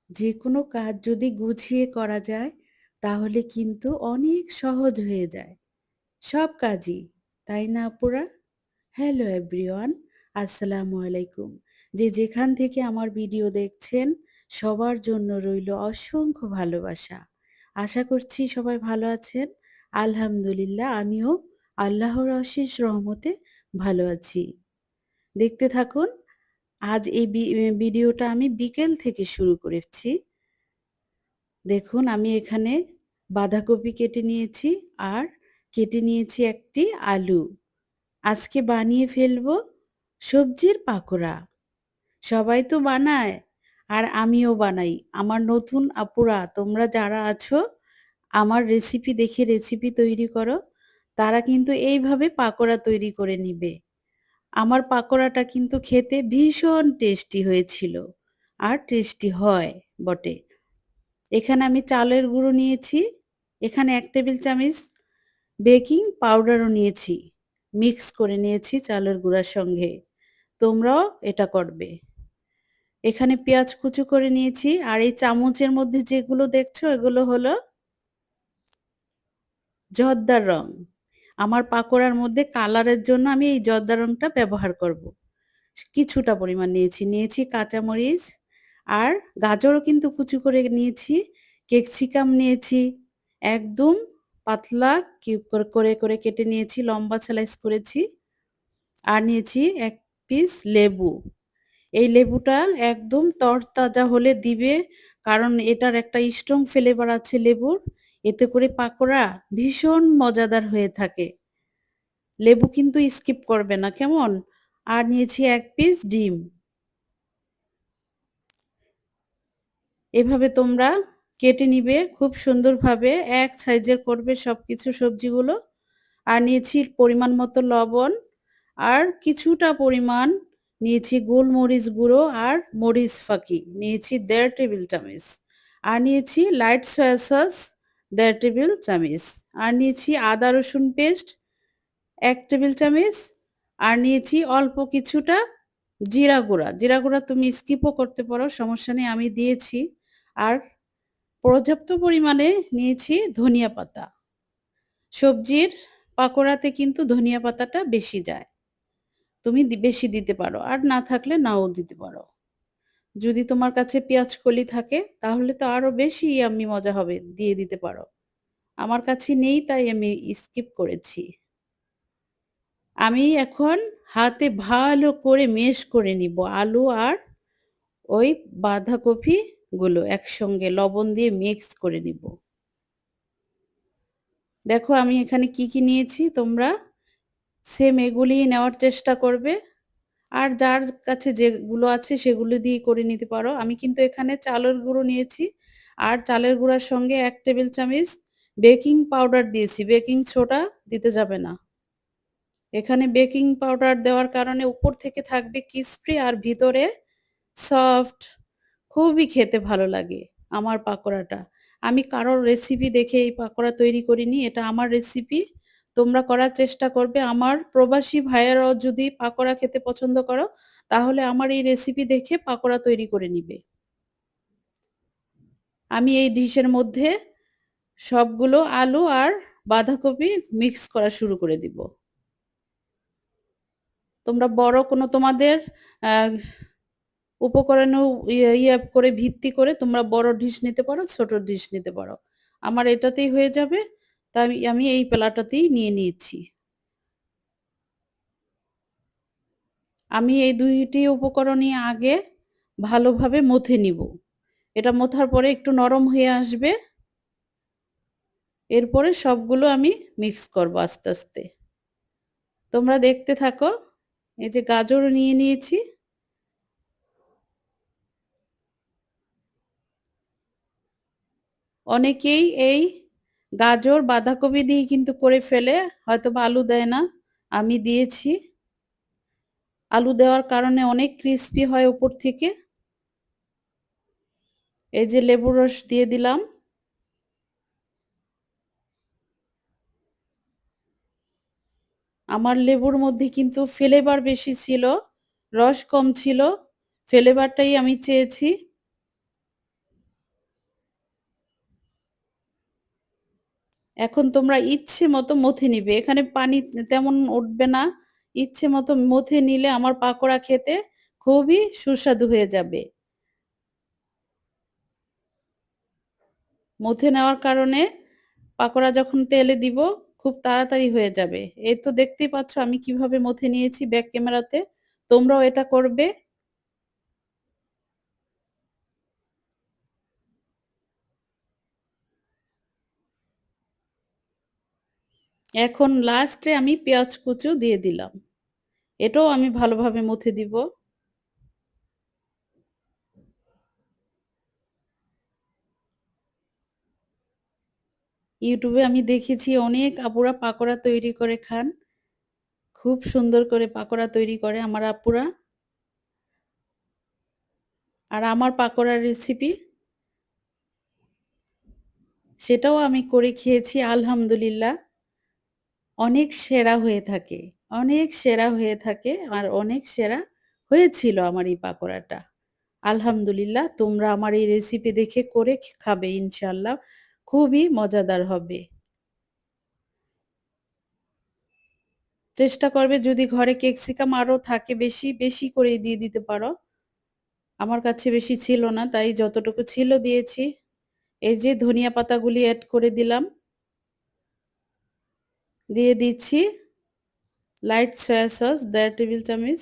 যেকোনো কাজ যদি গুছিয়ে করা যায় তাহলে কিন্তু অনেক সহজ হয়ে যায় সব কাজই, তাই না আপুরা? হ্যালো এভরিওয়ান, আসসালামু আলাইকুম। যে যেখান থেকে আমার ভিডিও দেখছেন সবার জন্য রইল অসংখ্য ভালোবাসা। আশা করছি সবাই ভালো আছেন। আলহামদুলিল্লাহ আমিও আল্লাহর অশেষ রহমতে ভালো আছি। দেখতে থাকুন। আজ এই ভিডিওটা আমি বিকেল থেকে শুরু করেছি। দেখুন আমি এখানে বাঁধাকপি কেটে নিয়েছি আর কেটে নিয়েছি একটি আলু। আজকে বানিয়ে ফেলবো সবজির পাকোড়া। সবাই তো বানায় আর আমিও বানাই। আমার নতুন আপুরা তোমরা যারা আছো আমার রেসিপি দেখে রেসিপি তৈরি করো, তারা কিন্তু এইভাবে পাকোড়া তৈরি করে নিবে। আমার পাকোড়াটা কিন্তু খেতে ভীষণ টেস্টি হয়েছিল আর টেস্টি হয় বটে। এখানে আমি চালের গুঁড়ো নিয়েছি, এখানে ১ টেবিল চামচ বেকিং পাউডারও নিয়েছি। মিক্স করে নিয়েছি চালের গুঁড়ার সঙ্গে। তোমরাও এটা করবে। এখানে পেঁয়াজ কুচি করে নিয়েছি আর এই চামচের মধ্যে যেগুলো দেখছো এগুলো হলো জর্দার রং। আমার পাকোড়ার মধ্যে কালারের জন্য আমি এই জর্দা রংটা ব্যবহার করব। কিছুটা পরিমাণ নিয়েছি কাঁচামরিচ আর গাজরও কিন্তু কুচি করে নিয়েছি, ক্যাপসিকাম নিয়েছি একদম পাতলা কিউব করে কেটে নিয়েছি, লম্বা স্লাইস করেছি আর নিয়েছি ১ পিস লেবু। এই লেবুটা একদম তরতাজা হলে দিবে, কারণ এটার একটা স্ট্রং ফ্লেভার আছে লেবুর। এতে করে পাকোড়া ভীষণ মজাদার হয়ে থাকে। লেবু কিন্তু স্কিপ করবে না, কেমন? আর নিয়েছি ১ পিস ডিম। এভাবে তোমরা কেটে নিবে খুব সুন্দরভাবে, এক সাইজের করবে সবকিছু সবজিগুলো। আর নিয়েছি পরিমাণ মতো লবণ আর কিছুটা পরিমাণ নিয়েছি গোলমরিচ গুঁড়ো আর মরিচ ফাঁকি নিয়েছি ১.৫ টেবিল চামচ। আর নিয়েছি লাইট সয়া সস ১.৫ টেবিল চামচ। আর নিয়েছি আদা রসুন পেস্ট ১ টেবিল চামচ। আর নিয়েছি অল্প কিছুটা জিরা গুঁড়া। জিরা গুঁড়া তুমি স্কিপও করতে পারো, সমস্যা নেই, আমি দিয়েছি। আর পর্যাপ্ত পরিমাণে নিয়েছি ধনিয়া পাতা। সবজির পাকোড়াতে কিন্তু ধনিয়া পাতাটা বেশি যায়। তুমি বেশি দিতে পারো আর না থাকলে নাও দিতে পারো। যদি তোমার কাছে পেঁয়াজ কলি থাকে তাহলে তো আরো বেশি ইয়াম্মি মজা হবে, দিয়ে দিতে পারো। আমার কাছে নেই তাই আমি স্কিপ করেছি। আমি এখন হাতে ভালো করে মেশ করে নিব আলু আর ওই বাঁধাকপি গুলো একসঙ্গে লবণ দিয়ে মিক্স করে নিব। দেখো আমি এখানে কি নিয়েছি, তোমরা সেম এগুলিই নেওয়ার চেষ্টা করবে। আর যার কাছে যেগুলো আছে সেগুলো দিয়ে করে নিতে পারো। আমি কিন্তু এখানে চালের গুঁড়ো নিয়েছি আর চালের গুঁড়ার সঙ্গে ১ টেবিল চামচ বেকিং পাউডার দিয়েছি। বেকিং সোডা দিতে যাবে না। এখানে বেকিং পাউডার দেওয়ার কারণে উপর থেকে থাকবে ক্রিসপি আর ভিতরে সফট। খুবই খেতে ভালো লাগে আমার পাকোড়াটা। আমি কারোর রেসিপি দেখে এই পাকোড়া তৈরি করিনি। এটা আমার রেসিপি। তোমরা করার চেষ্টা করবে। আমার প্রবাসী ভাইয়েরাও যদি পাকোড়া খেতে পছন্দ করো, তাহলে আমার এই রেসিপি দেখে পাকোড়া তৈরি করে নিবে। আমি এই ডিশের মধ্যে সবগুলো আলু আর বাঁধাকপি মিক্স করা শুরু করে দিব। তোমরা বড় কোনো তোমাদের আ উপকরণেও করে ভিত্তি করে তোমরা বড় ডিশ নিতে পারো, ছোট ডিশ নিতে পারো। আমার এটাতেই হয়ে যাবে। তাই আমি এই প্যালাটাতেই নিয়ে নিয়েছি। আমি এই ২ টি উপকরণই আগে ভালোভাবে মথে নিব। এটা মথার পরে একটু নরম হয়ে আসবে। এরপরে সবগুলো আমি মিক্স করব আস্তে, আস্তে। তোমরা দেখতে থাকো। এই যে গাজরও নিয়ে নিয়েছি। অনেকেই এই গাজর, বাঁধাকপি দিয়ে কিন্তু করে ফেলে। হয়তোবা আলু দেয় না। আমি দিয়েছি। আলু দেওয়ার কারণে অনেক ক্রিসপি হয় উপর থেকে। এই যে লেবুর রস দিয়ে দিলাম। আমার লেবুর মধ্যে কিন্তু ফ্লেভার বেশি ছিল, রস কম ছিল। ফ্লেভারটাই আমি চেয়েছি। এখন তোমরা ইচ্ছে মতো মথে নিবে। এখানে পানি তেমন উঠবে না। ইচ্ছে মতো মথে নিলে আমার পাকোড়া খেতে খুবই সুস্বাদু হয়ে যাবে। মথে নেওয়ার কারণে পাকোড়া যখন তেলে দিব খুব তাড়াতাড়ি হয়ে যাবে। এই তো দেখতেই পাচ্ছ আমি কিভাবে মথে নিয়েছি ব্যাক ক্যামেরাতে। তোমরাও এটা করবে। এখন লাস্টে আমি পেঁয়াজ কুচু দিয়ে দিলাম। এটাও আমি ভালোভাবে মথে দিব। ইউটিউবে আমি দেখেছি অনেক আপুরা পাকোড়া তৈরি করে খান। খুব সুন্দর করে পাকোড়া তৈরি করে আমার আপুরা। আর আমার পাকোড়ার রেসিপি সেটাও আমি করে খেয়েছি আলহামদুলিল্লাহ। অনেক সেরা হয়ে থাকে। অনেক সেরা হয়ে থাকে আর অনেক সেরা হয়েছিল আমার এই পাকোড়াটা। আলহামদুলিল্লাহ তোমরা আমার এই রেসিপি দেখে করে খাবে ইনশাআল্লাহ। খুবই মজাদার হবে। চেষ্টা করবে যদি ঘরে ক্যাপসিকাম আরো থাকে বেশি, বেশি করে দিয়ে দিতে পারো। আমার কাছে বেশি ছিল না তাই যতটুকু ছিল দিয়েছি। এই যে ধনিয়া পাতাগুলি এড করে দিলাম। দিয়ে দিচ্ছি লাইট সয়া সস ১.৫ টেবিল চামচ।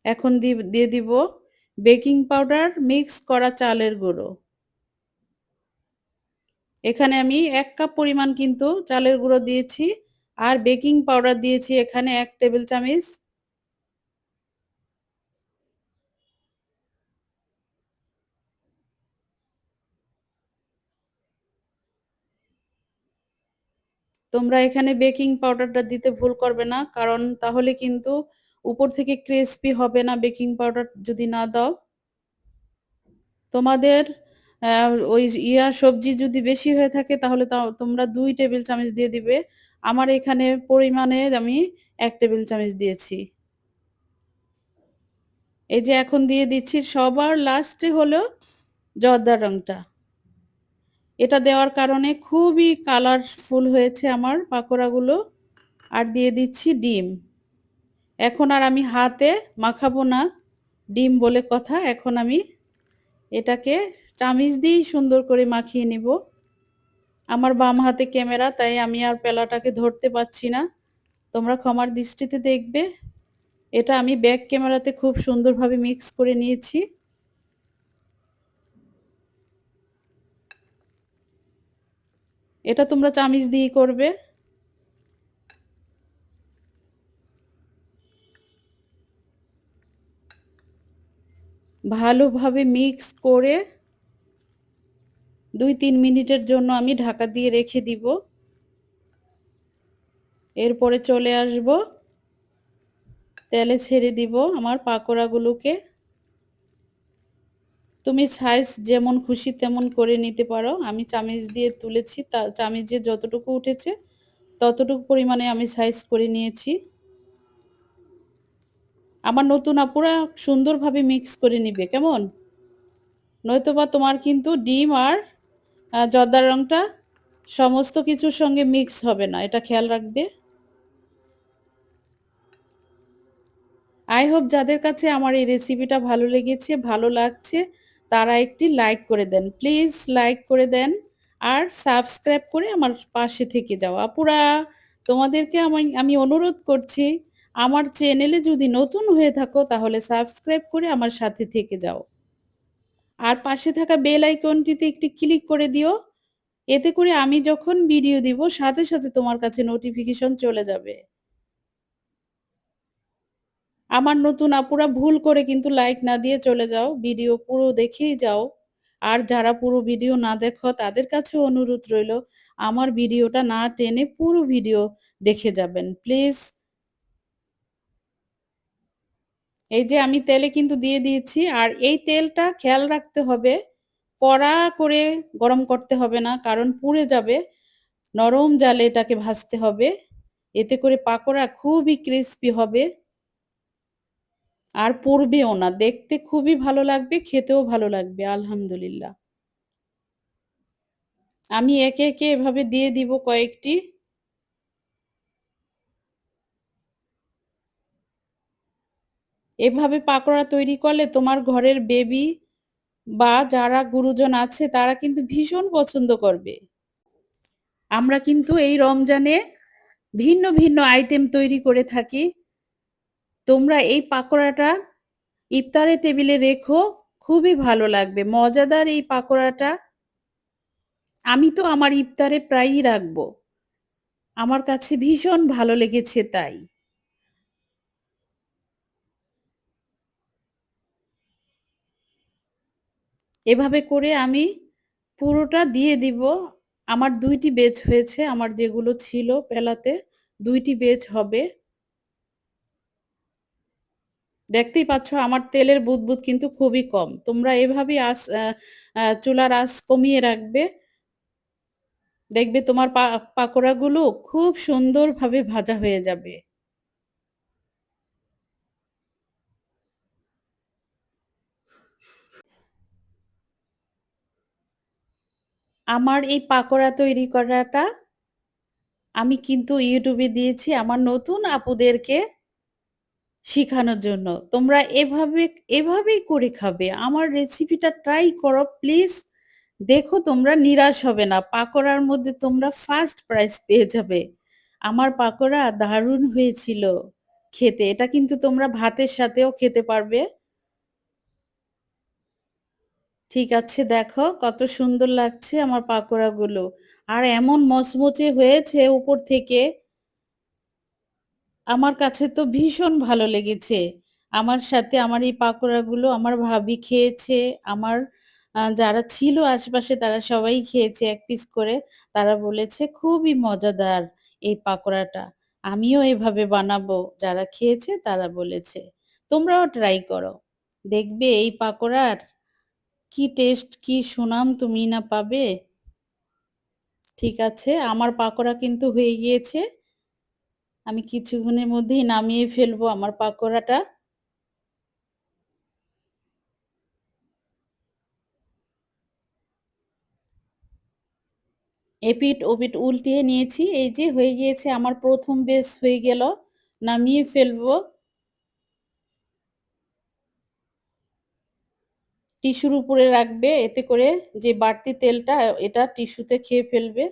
এখন দিয়ে দিব বেকিং পাউডার মিক্স করা চালের গুঁড়ো। এখানে আমি ১ কাপ পরিমাণ কিন্তু চালের গুঁড়ো দিয়েছি। আর বেকিং পাউডার দিয়েছি এখানে ১ টেবিল চামচ। তোমরা এখানে বেকিং পাউডারটা দিতে ভুল করবে না। কারণ তাহলে কিন্তু উপর থেকে ক্রিসপি হবে না বেকিং পাউডার যদি না দাও। তোমাদের আ ওই সবজি যদি বেশি হয়ে থাকে তাহলে তোমরা ২ টেবিল চামচ দিয়ে দিবে। আমার এখানে পরিমাণে আমি ১ টেবিল চামচ দিয়েছি। এই যে এখন দিয়ে দিচ্ছি সবার লাস্টে হলো জর্দার রংটা। এটা দেওয়ার কারণে খুবই কালারফুল হয়েছে আমার পাকোড়াগুলো। আর দিয়ে দিচ্ছি ডিম। এখন আর আমি হাতে মাখাবো না। ডিম বলে কথা। এখন আমি এটাকে চামিচ দিয়েই সুন্দর করে মাখিয়ে নিব। আমার বাম হাতে ক্যামেরা তাই আমি আর পেলাটাকে ধরতে পারছি না। তোমরা ক্ষমার দৃষ্টিতে দেখবে। এটা আমি ব্যাক ক্যামেরাতে খুব সুন্দরভাবে মিক্স করে নিয়েছি। এটা তোমরা চামিচ দিয়েই করবে। ভালোভাবে মিক্স করে ২-৩ মিনিটের জন্য আমি ঢাকা দিয়ে রেখে দিব। এরপরে চলে আসব। তেলে ছেড়ে দিব আমার পাকোড়াগুলোকে। তুমি সাইজ যেমন খুশি তেমন করে নিতে পারো। আমি চামিচ দিয়ে তুলেছি। চামিচে যতটুকু উঠেছে ততটুকু পরিমাণে আমি সাইজ করে নিয়েছি। আমার নতুন আপুরা সুন্দরভাবে মিক্স করে নিবে, কেমন? নয়তোবা তোমার কিন্তু ডিম আর জর্দার রংটা সমস্ত কিছুর সঙ্গে মিক্স হবে না। এটা খেয়াল রাখবে। I hope যাদের কাছে আমার এই রেসিপিটা ভালো লেগেছে, ভালো লাগছে তারা একটি লাইক করে দেন। প্লিজ লাইক করে দেন আর সাবস্ক্রাইব করে আমার পাশে থেকে যাও। আপুরা তোমাদেরকে আমি অনুরোধ করছি আমার চ্যানেলে যদি নতুন হয়ে থাকো তাহলে সাবস্ক্রাইব করে আমার সাথে থেকে যাও। আর পাশে থাকা বেল আইকনটিতে একটি ক্লিক করে দিও। এতে করে আমি যখন ভিডিও দিব সাথে, সাথে তোমার কাছে নোটিফিকেশন চলে যাবে। আমার নতুন আপুরা ভুল করে কিন্তু লাইক না দিয়ে চলে যাও। ভিডিও পুরো দেখেই যাও। আর যারা পুরো ভিডিও না দেখো তাদের কাছেও অনুরোধ রইলো আমার ভিডিওটা না টেনে পুরো ভিডিও দেখে যাবেন। প্লিজ। এই যে আমি তেলে কিন্তু দিয়ে দিয়েছি। আর এই তেলটা খেয়াল রাখতে হবে, কড়া করে গরম করতে হবে না। কারণ পুড়ে যাবে। নরম জালে এটাকে ভাজতে হবে। এতে করে পাকোড়া খুবই ক্রিসপি হবে। আর পুড়বেও না। দেখতে খুবই ভালো লাগবে, খেতেও ভালো লাগবে আলহামদুলিল্লাহ। আমি একে, একে এভাবে দিয়ে দিব কয়েকটি। এভাবে পাকোড়া তৈরি করলে তোমার ঘরের বেবি বা যারা গুরুজন আছে তারা কিন্তু ভীষণ পছন্দ করবে। আমরা কিন্তু এই রমজানে ভিন্ন, ভিন্ন আইটেম তৈরি করে থাকি। তোমরা এই পাকোড়াটা ইফতারের টেবিলে রেখো, খুবই ভালো লাগবে। মজাদার এই পাকোড়াটা আমি তো আমার ইফতারে প্রায়ই রাখবো। আমার কাছে ভীষণ ভালো লেগেছে তাই। এভাবে করে আমি পুরোটা দিয়ে দিব। আমার ২ টি বেচ হয়েছে। আমার যেগুলো ছিল পেলাতে ২ টি বেচ হবে। দেখতেই পাচ্ছ আমার তেলের বুদবুদ কিন্তু খুবই কম। তোমরা এভাবেই চুলার আঁচ কমিয়ে রাখবে। দেখবে তোমার পাকোড়াগুলো খুব সুন্দরভাবে ভাজা হয়ে যাবে। আমার এই পাকোড়া তৈরি করাটা আমি কিন্তু YouTube এ দিয়েছি আমার নতুন আপুদেরকে শিখানোর জন্য। তোমরা এভাবেই করে খাবে। আমার রেসিপিটা ট্রাই করো প্লিজ। দেখো তোমরা নিরাশ হবে না। পাকোড়ার মধ্যে তোমরা ফার্স্ট প্রাইজ পেয়ে যাবে। আমার পাকোড়া দারুণ হয়েছিল খেতে। এটা কিন্তু তোমরা ভাতের সাথেও খেতে পারবে। ঠিক আছে দেখো কত সুন্দর লাগছে আমার পাকোড়াগুলো। আর এমন মচমচে হয়েছে উপর থেকে আমার কাছে তো ভীষণ ভালো লেগেছে। আমার সাথে আমার এই পাকোড়াগুলো আমার ভাবি খেয়েছে। আমার যারা ছিল আশেপাশে তারা সবাই খেয়েছে ১ পিস করে। তারা বলেছে, "খুবই মজাদার এই পাকোড়াটা। আমিও এভাবে বানাবো।" যারা খেয়েছে তারা বলেছে। তোমরাও ট্রাই করো। দেখবে এই পাকোড়ার কি টেস্ট, কি সুনাম তুমিই না পাবে। ঠিক আছে, আমার পাকোড়া কিন্তু হয়ে গিয়েছে। আমি কিছুক্ষণের মধ্যেই নামিয়ে ফেলবো আমার পাকোড়াটা। এপিঠ ওপিঠ উল্টিয়ে নিয়েছি। এই যে হয়ে গিয়েছে আমার ১ম বেচ হয়ে গেল। নামিয়ে ফেলবো। টিস্যুর উপরে রাখবে এতে করে যে বাড়তি তেলটা এটা টিস্যুতে খেয়ে ফেলবে।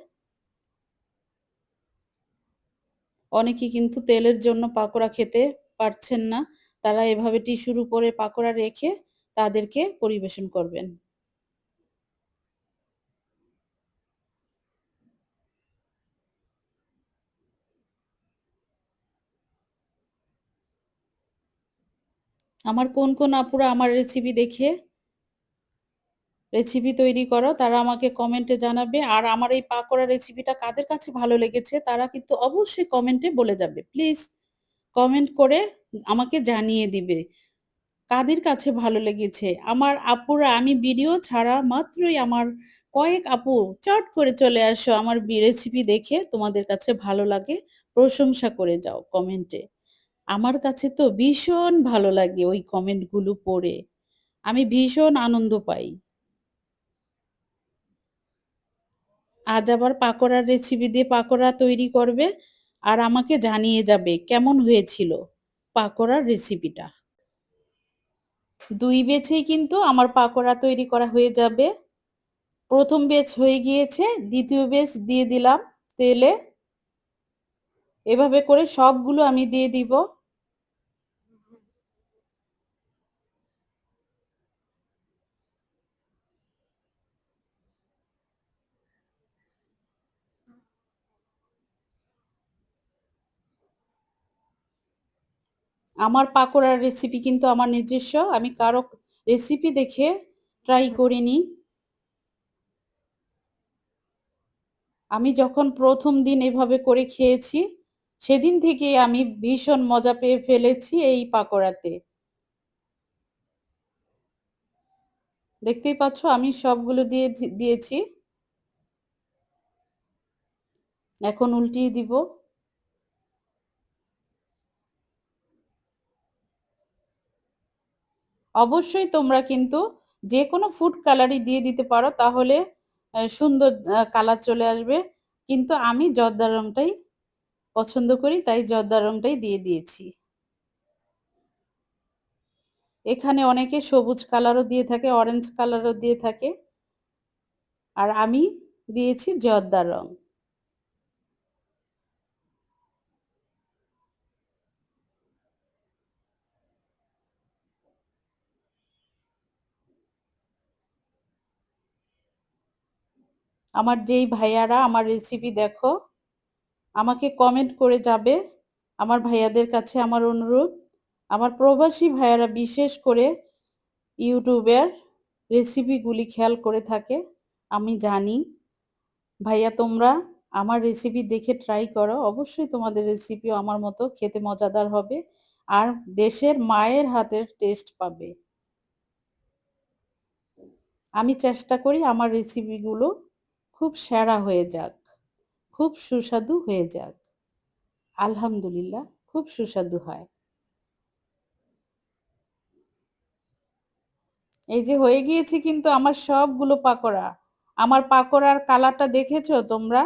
অনেকে কিন্তু তেলের জন্য পাকোড়া খেতে পারছেন না। তারা এভাবে টিস্যুর উপরে পাকোড়া রেখে তাদেরকে পরিবেশন করবেন। আমার কোন, কোন আপুরা আমার রেসিপি দেখে রেসিপি তৈরি করো তারা আমাকে কমেন্টে জানাবে। আর আমার এই পাকোড়া রেসিপিটা কাদের কাছে ভালো লেগেছে তারা কিন্তু অবশ্যই কমেন্টে বলে যাবে। প্লিজ কমেন্ট করে আমাকে জানিয়ে দিবে। কাদের কাছে ভালো লেগেছে। আমার আপুরা আমি ভিডিও ছাড়া মাত্রই আমার কয়েক আপু চট করে চলে আসো আমার রেসিপি দেখে তোমাদের কাছে ভালো লাগে প্রশংসা করে যাও কমেন্টে। আমার কাছে তো ভীষণ ভালো লাগে ওই কমেন্টগুলো পড়ে। আমি ভীষণ আনন্দ পাই। আজ আবার পাকোড়ার রেসিপি দিয়ে পাকোড়া তৈরি করবে আর আমাকে জানিয়ে যাবে কেমন হয়েছিল পাকোড়ার রেসিপিটা। ২ বেচেই কিন্তু আমার পাকোড়া তৈরি করা হয়ে যাবে। ১ম বেচ হয়ে গিয়েছে, ২য় বেচ দিয়ে দিলাম তেলে। এভাবে করে সবগুলো আমি দিয়ে দিব। আমার পাকোড়ার রেসিপি কিন্তু আমার নিজস্ব। আমি কারো রেসিপি দেখে ট্রাই করিনি। আমি যখন ১ম দিন এভাবে করে খেয়েছি, সেদিন থেকেই আমি ভীষণ মজা পেয়ে ফেলেছি এই পাকোড়াতে। দেখতেই পাচ্ছ আমি সবগুলো দিয়েছি। এখন উল্টিয়ে দিব। অবশ্যই তোমরা কিন্তু যে কোনো ফুড কালারই দিয়ে দিতে পারো, তাহলে সুন্দর কালার চলে আসবে। কিন্তু আমি জর্দা রংটাই পছন্দ করি, তাই জর্দা রংটাই দিয়ে দিয়েছি। এখানে অনেকে সবুজ কালারও দিয়ে থাকে, অরেঞ্জ কালারও দিয়ে থাকে, আর আমি দিয়েছি জর্দা রং। আমার যেই ভাইয়ারা আমার রেসিপি দেখো, আমাকে কমেন্ট করে যাবে। আমার ভাইয়াদের কাছে আমার অনুরোধ, আমার প্রবাসী ভাইয়ারা বিশেষ করে ইউটিউবের রেসিপিগুলি খেয়াল করে থাকে। আমি জানি ভাইয়া তোমরা আমার রেসিপি দেখে ট্রাই করো, অবশ্যই তোমাদের রেসিপিও আমার মতো খেতে মজাদার হবে, আর দেশের মায়ের হাতের টেস্ট পাবে। আমি চেষ্টা করি আমার রেসিপিগুলো খুব সেরা হয়ে যাক, খুব সুস্বাদু হয়ে যাক। আলহামদুলিল্লাহ, খুব সুস্বাদু হয়। এই যে হয়ে গিয়েছে কিন্তু আমার সবগুলো পাকোড়া। আমার পাকোড়ার কালারটা দেখেছো তোমরা?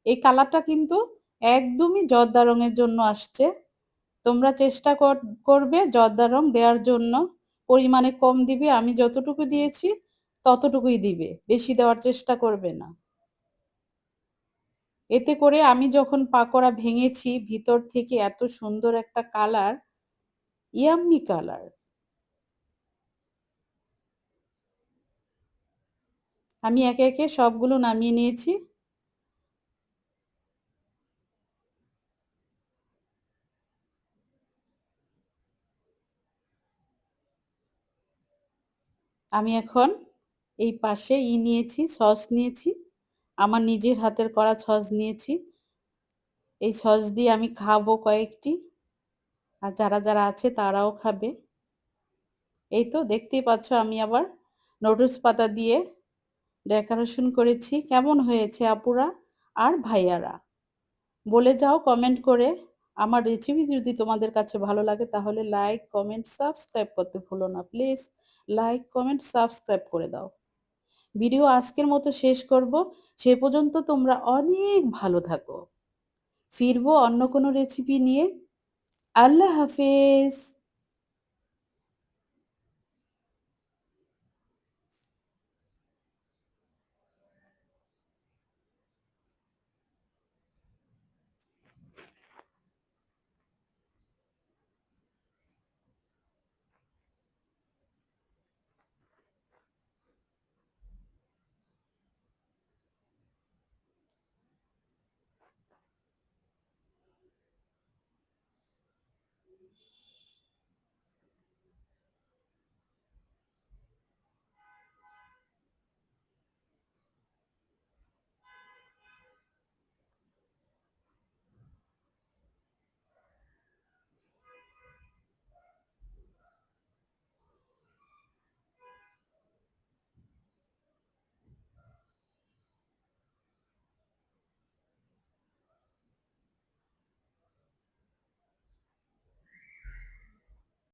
এই কালারটা কিন্তু একদমই জর্দা রঙের জন্য আসছে। তোমরা চেষ্টা করবে জর্দা রং দেওয়ার জন্য। পরিমাণে কম দিবে, আমি যতটুকু দিয়েছি ততটুকুই দিবে, বেশি দেওয়ার চেষ্টা করবে না। এতে করে আমি যখন পাকোড়া ভেঙেছি ভিতর থেকে এত সুন্দর একটা কালার, ইয়াম্মি কালার। আমি একে একে সবগুলো নামিয়ে নিয়েছি। আমি এখন এই পাশে নিয়েছি, সস নিয়েছি, আমার নিজের হাতের করা সস নিয়েছি। এই সস দিয়ে আমি খাবো কয়েকটি, আর যারা যারা আছে তারাও খাবে। এই তো দেখতেই পাচ্ছ আমি আবার নোটস পাতা দিয়ে ডেকোরেশন করেছি। কেমন হয়েছে আপুরা আর ভাইয়ারা? বলে যাও কমেন্ট করে। আমার রেসিপি যদি তোমাদের কাছে ভালো লাগে তাহলে লাইক, কমেন্ট, সাবস্ক্রাইব করতে ভুলো না প্লিজ। লাইক, কমেন্ট, সাবস্ক্রাইব করে দাও। ভিডিও আজকের মতো শেষ করব। সে পর্যন্ত তোমরা অনেক ভালো থাকো। ফিরবো অন্য কোনো রেসিপি নিয়ে। আল্লাহ হাফেজ।